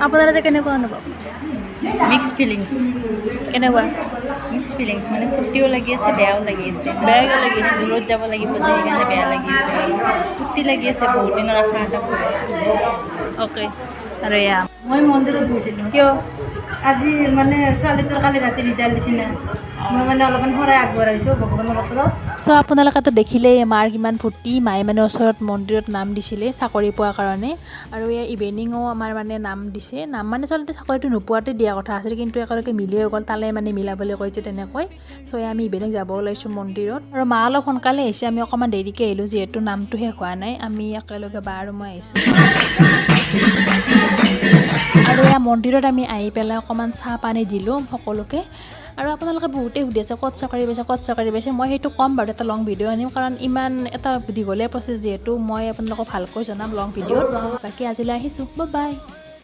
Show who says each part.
Speaker 1: আপোনাৰ যে কেনেকুৱা অনুভৱ?
Speaker 2: মিক্স ফিলিংছ
Speaker 1: কেনেকুৱা?
Speaker 2: মিক্স ফিলিংছ মানে ফূৰ্তিও লাগি আছে বেয়াও লাগি আছে
Speaker 1: বেয়াকৈ লাগি আছে।
Speaker 2: দূৰত যাব লাগিব যে সেইকাৰণে বেয়া লাগি আছে ফূৰ্তি লাগি আছে বহুত দিনৰ আশা এটা কৰিছোঁ
Speaker 1: অ'কে। আৰু এয়া
Speaker 3: মই মন্দিৰত গৈছিলোঁ
Speaker 1: কিয়?
Speaker 3: আজি মানে ছোৱালীটোৰ কালি ৰাতি ৰিজাল্ট দিছে না মই মানে অলপমান শৰাই আগবঢ়াইছোঁ ভগৱানৰ ওচৰত
Speaker 1: চ' আপোনালোকেতো দেখিলেই মাৰ কিমান ফূৰ্তি মায়ে মানে ওচৰত মন্দিৰত নাম দিছিলে চাকৰি পোৱাৰ কাৰণে আৰু এয়া ইভিনিঙো আমাৰ মানে নাম দিছে নাম মানে আচলতে চাকৰিটো নোপোৱাতে দিয়া কথা আছিল কিন্তু একেলগে মিলি হৈ গ'ল তালে মানে মিলাবলৈ কৈছে তেনেকৈ চ' আমি ইভিনিং যাব ওলাইছোঁ মন্দিৰত আৰু মা অলপ সোনকালে আহিছে আমি অকণমান দেৰিকৈ আহিলোঁ যিহেতু নামটো শেষ হোৱা নাই আমি একেলগে বা আৰু মই আহিছোঁ আৰু এয়া মন্দিৰত আমি আহি পেলাই অকণমান চাহ পানী দিলোঁ সকলোকে আৰু আপোনালোকে বহুতেই সুধি আছে ক'ত চাকৰি পাইছে মই সেইটো ক'ম বাৰু এটা লং ভিডিঅ' আনিম কাৰণ ইমান এটা দীঘলীয়া প্ৰচেছ যিহেতু মই আপোনালোকক ভালকৈ জনাম লং ভিডিঅ'ত বাকী আজিলৈ আহিছোঁ বাই